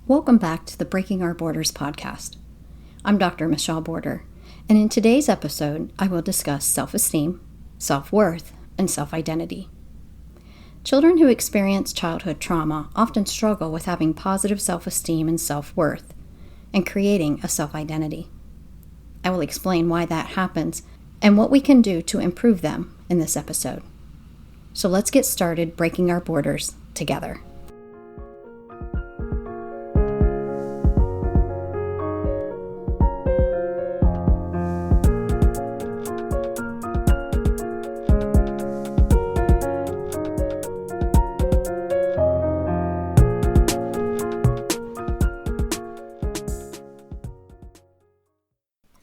Welcome back to the Breaking Our Borders podcast. I'm Dr. Michelle Border, and in today's episode, I will discuss self-esteem, self-worth, and self-identity. Children who experience childhood trauma often struggle with having positive self-esteem and self-worth, and creating a self-identity. I will explain why that happens and what we can do to improve them in this episode. So let's get started breaking our borders together.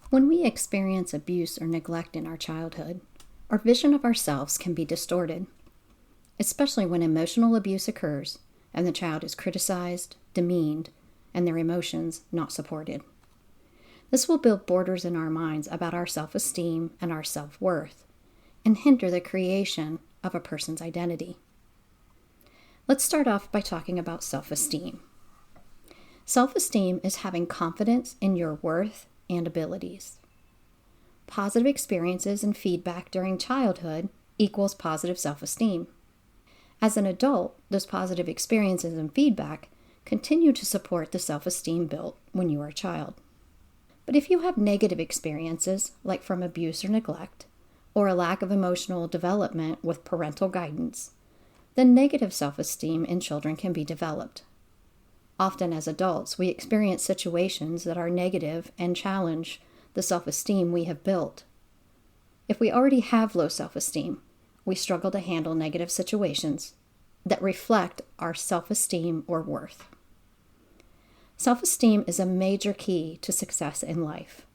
When we experience abuse or neglect in our childhood, our vision of ourselves can be distorted, especially when emotional abuse occurs and the child is criticized, demeaned, and their emotions not supported. This will build borders in our minds about our self-esteem and our self-worth and hinder the creation of a person's identity. Let's start off by talking about self-esteem. Self-esteem is having confidence in your worth and abilities. Positive experiences and feedback during childhood equals positive self-esteem. As an adult, those positive experiences and feedback continue to support the self-esteem built when you are a child. But if you have negative experiences, like from abuse or neglect, or a lack of emotional development with parental guidance, then negative self-esteem in children can be developed. Often as adults, we experience situations that are negative and challenge the self-esteem we have built. If we already have low self-esteem, we struggle to handle negative situations that reflect our self-esteem or worth. Self-esteem is a major key to success in life.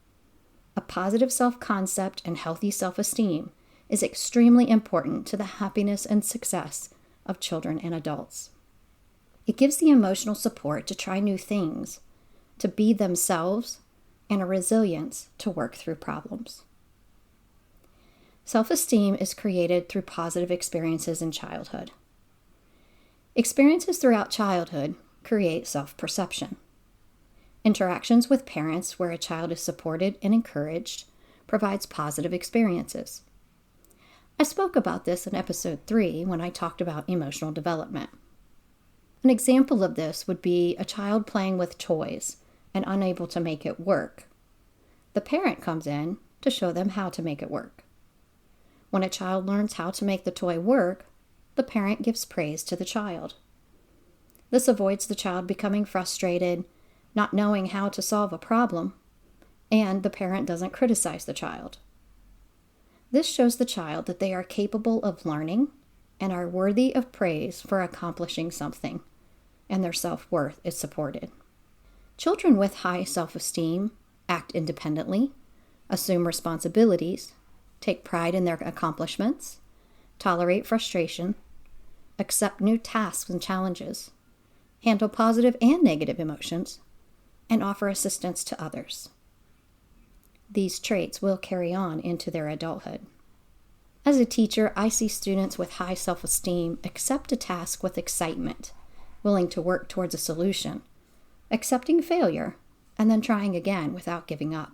A positive self-concept and healthy self-esteem is extremely important to the happiness and success of children and adults. It gives the emotional support to try new things, to be themselves, and a resilience to work through problems. Self-esteem is created through positive experiences in childhood. Experiences throughout childhood create self-perception. Interactions with parents where a child is supported and encouraged provides positive experiences. I spoke about this in episode 3 when I talked about emotional development. An example of this would be a child playing with toys and unable to make it work. The parent comes in to show them how to make it work. When a child learns how to make the toy work, the parent gives praise to the child. This avoids the child becoming frustrated, not knowing how to solve a problem, and the parent doesn't criticize the child. This shows the child that they are capable of learning and are worthy of praise for accomplishing something, and their self-worth is supported. Children with high self-esteem act independently, assume responsibilities, take pride in their accomplishments, tolerate frustration, accept new tasks and challenges, handle positive and negative emotions, and offer assistance to others. These traits will carry on into their adulthood. As a teacher, I see students with high self-esteem accept a task with excitement, willing to work towards a solution, accepting failure, and then trying again without giving up.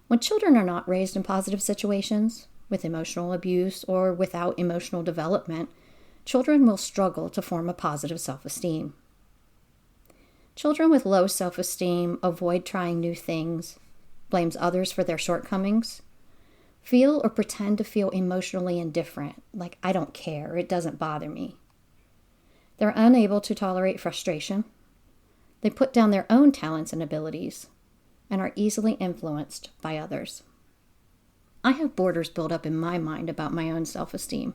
When children are not raised in positive situations, with emotional abuse or without emotional development, children will struggle to form a positive self-esteem. Children with low self-esteem avoid trying new things, blames others for their shortcomings, feel or pretend to feel emotionally indifferent, like I don't care, it doesn't bother me. They're unable to tolerate frustration. They put down their own talents and abilities and are easily influenced by others. I have borders built up in my mind about my own self-esteem.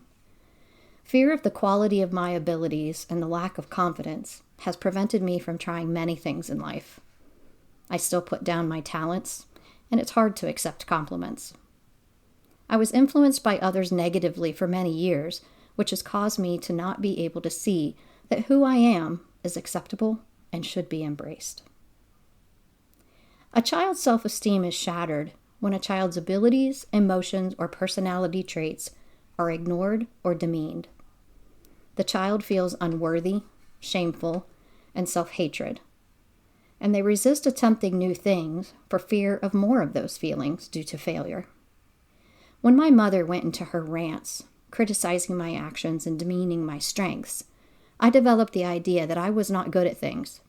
Fear of the quality of my abilities and the lack of confidence has prevented me from trying many things in life. I still put down my talents, and it's hard to accept compliments. I was influenced by others negatively for many years, which has caused me to not be able to see that who I am is acceptable and should be embraced. A child's self-esteem is shattered when a child's abilities, emotions, or personality traits are ignored or demeaned. The child feels unworthy, shameful, and self-hatred. And they resist attempting new things for fear of more of those feelings due to failure. When my mother went into her rants, criticizing my actions and demeaning my strengths, I developed the idea that I was not good at things.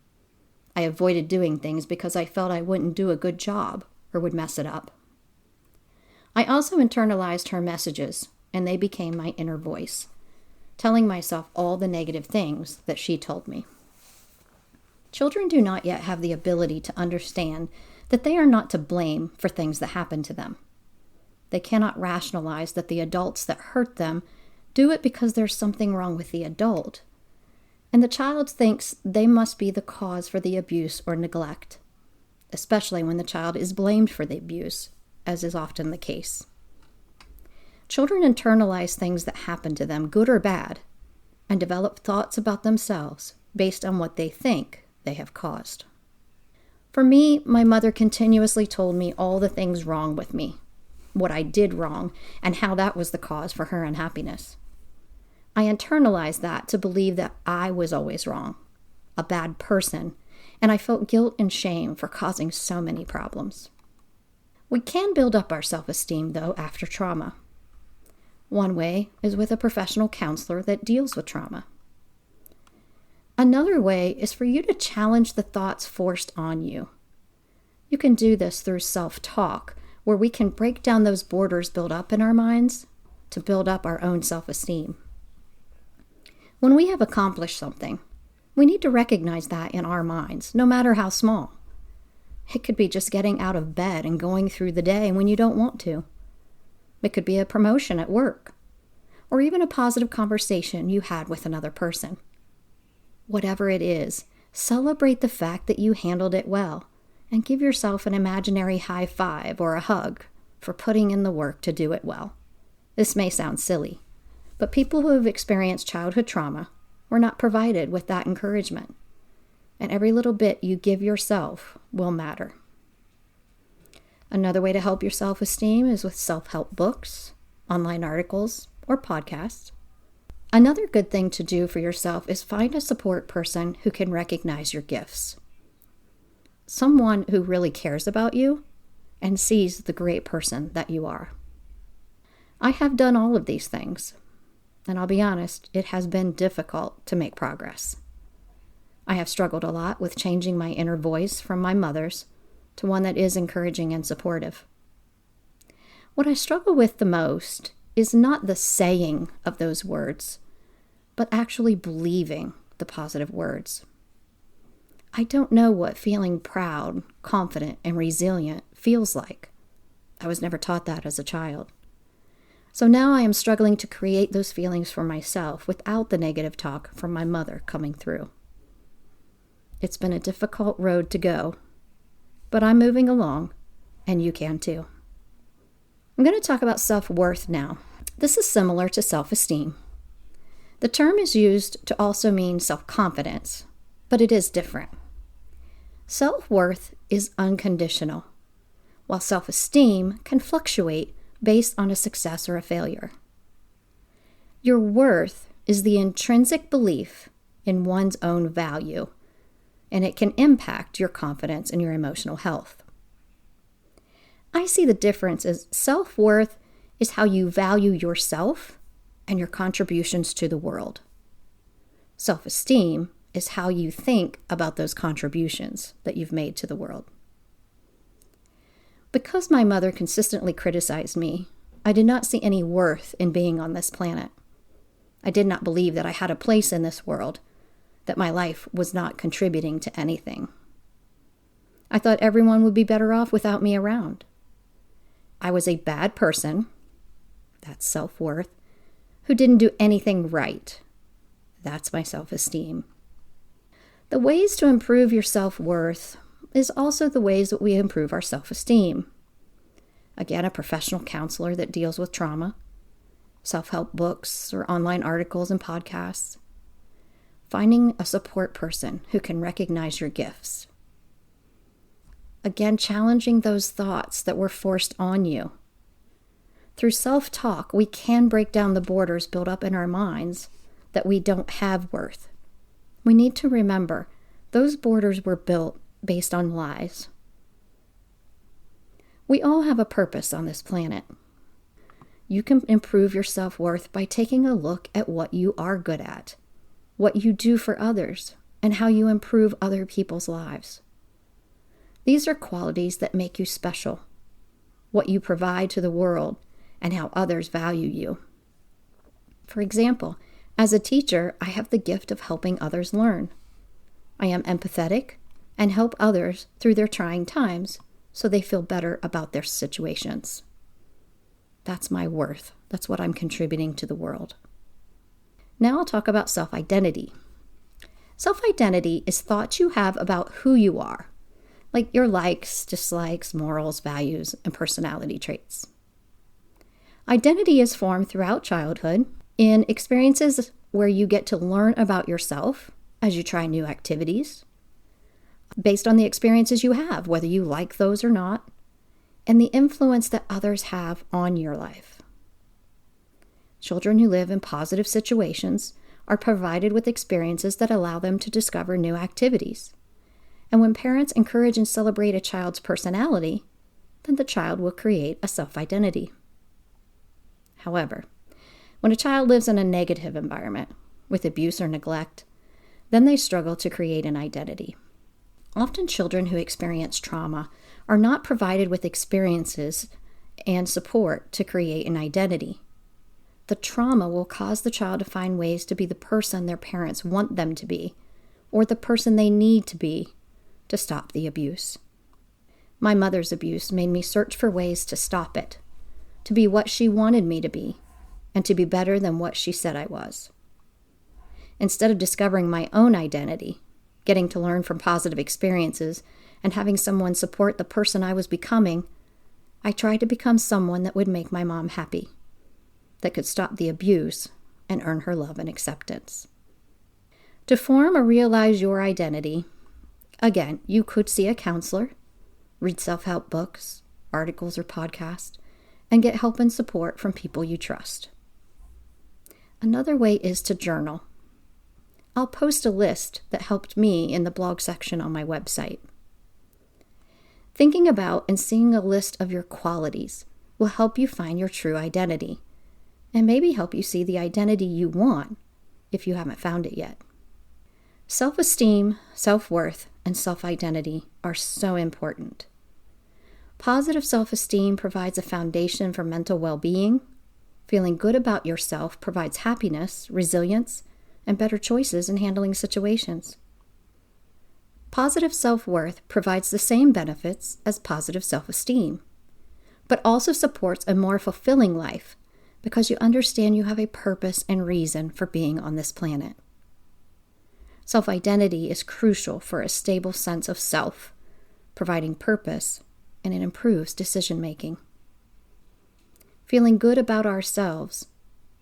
I avoided doing things because I felt I wouldn't do a good job or would mess it up. I also internalized her messages, and they became my inner voice, telling myself all the negative things that she told me. Children do not yet have the ability to understand that they are not to blame for things that happen to them. They cannot rationalize that the adults that hurt them do it because there's something wrong with the adult, and the child thinks they must be the cause for the abuse or neglect, especially when the child is blamed for the abuse, as is often the case. Children internalize things that happen to them, good or bad, and develop thoughts about themselves based on what they think they have caused. For me, my mother continuously told me all the things wrong with me, what I did wrong, and how that was the cause for her unhappiness. I internalized that to believe that I was always wrong, a bad person, and I felt guilt and shame for causing so many problems. We can build up our self-esteem, though, after trauma. One way is with a professional counselor that deals with trauma. Another way is for you to challenge the thoughts forced on you. You can do this through self-talk, where we can break down those borders built up in our minds to build up our own self-esteem. When we have accomplished something, we need to recognize that in our minds, no matter how small. It could be just getting out of bed and going through the day when you don't want to. It could be a promotion at work, or even a positive conversation you had with another person. Whatever it is, celebrate the fact that you handled it well, and give yourself an imaginary high five or a hug for putting in the work to do it well. This may sound silly, but people who have experienced childhood trauma were not provided with that encouragement, and every little bit you give yourself will matter. Another way to help your self-esteem is with self-help books, online articles, or podcasts. Another good thing to do for yourself is find a support person who can recognize your gifts. Someone who really cares about you and sees the great person that you are. I have done all of these things, and I'll be honest, it has been difficult to make progress. I have struggled a lot with changing my inner voice from my mother's to one that is encouraging and supportive. What I struggle with the most is not the saying of those words, but actually believing the positive words. I don't know what feeling proud, confident, and resilient feels like. I was never taught that as a child. So now I am struggling to create those feelings for myself without the negative talk from my mother coming through. It's been a difficult road to go, but I'm moving along, and you can too. I'm going to talk about self-worth now. This is similar to self-esteem. The term is used to also mean self-confidence, but it is different. Self-worth is unconditional, while self-esteem can fluctuate based on a success or a failure. Your worth is the intrinsic belief in one's own value, and it can impact your confidence and your emotional health. I see the difference as self-worth is how you value yourself and your contributions to the world. Self-esteem is how you think about those contributions that you've made to the world. Because my mother consistently criticized me, I did not see any worth in being on this planet. I did not believe that I had a place in this world, that my life was not contributing to anything. I thought everyone would be better off without me around. I was a bad person, that's self-worth, who didn't do anything right. That's my self-esteem. The ways to improve your self-worth is also the ways that we improve our self-esteem. Again, a professional counselor that deals with trauma, self-help books or online articles and podcasts. Finding a support person who can recognize your gifts. Again, challenging those thoughts that were forced on you. Through self-talk, we can break down the borders built up in our minds that we don't have worth. We need to remember Those borders were built based on lies. We all have a purpose on this planet. You can improve your self-worth by taking a look at what you are good at, what you do for others, and how you improve other people's lives. These are qualities that make you special, what you provide to the world, and how others value you. For example, as a teacher, I have the gift of helping others learn. I am empathetic and help others through their trying times so they feel better about their situations. That's my worth. That's what I'm contributing to the world. Now I'll talk about self-identity. Self-identity is thoughts you have about who you are, like your likes, dislikes, morals, values, and personality traits. Identity is formed throughout childhood in experiences where you get to learn about yourself as you try new activities, based on the experiences you have, whether you like those or not, and the influence that others have on your life. Children who live in positive situations are provided with experiences that allow them to discover new activities. And when parents encourage and celebrate a child's personality, then the child will create a self-identity. However, when a child lives in a negative environment with abuse or neglect, then they struggle to create an identity. Often children who experience trauma are not provided with experiences and support to create an identity. The trauma will cause the child to find ways to be the person their parents want them to be, or the person they need to be to stop the abuse. My mother's abuse made me search for ways to stop it, to be what she wanted me to be, and to be better than what she said I was. Instead of discovering my own identity, getting to learn from positive experiences, and having someone support the person I was becoming, I tried to become someone that would make my mom happy, that could stop the abuse and earn her love and acceptance. To form or realize your identity, again, you could see a counselor, read self-help books, articles, or podcasts, and get help and support from people you trust. Another way is to journal. I'll post a list that helped me in the blog section on my website. Thinking about and seeing a list of your qualities will help you find your true identity, and maybe help you see the identity you want if you haven't found it yet. Self-esteem, self-worth, and self-identity are so important. Positive self-esteem provides a foundation for mental well-being. Feeling good about yourself provides happiness, resilience, and better choices in handling situations. Positive self-worth provides the same benefits as positive self-esteem, but also supports a more fulfilling life because you understand you have a purpose and reason for being on this planet. Self-identity is crucial for a stable sense of self, providing purpose, and it improves decision-making. Feeling good about ourselves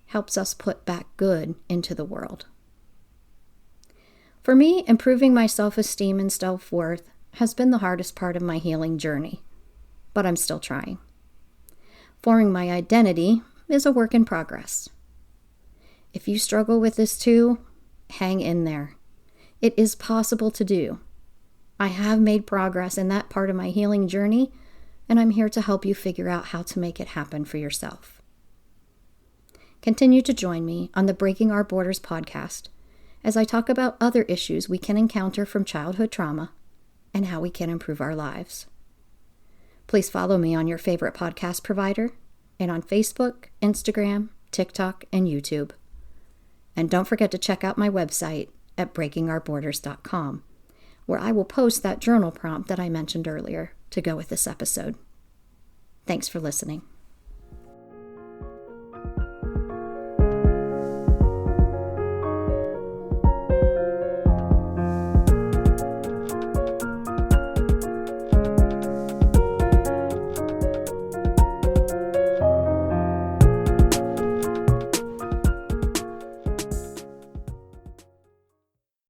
helps us put back good into the world. For me, improving my self-esteem and self-worth has been the hardest part of my healing journey, but I'm still trying. Forming my identity is a work in progress. If you struggle with this too, hang in there. It is possible to do. I have made progress in that part of my healing journey, and I'm here to help you figure out how to make it happen for yourself. Continue to join me on the Breaking Our Borders podcast as I talk about other issues we can encounter from childhood trauma and how we can improve our lives. Please follow me on your favorite podcast provider and on Facebook, Instagram, TikTok, and YouTube. And don't forget to check out my website at breakingourborders.com, where I will post that journal prompt that I mentioned earlier to go with this episode. Thanks for listening.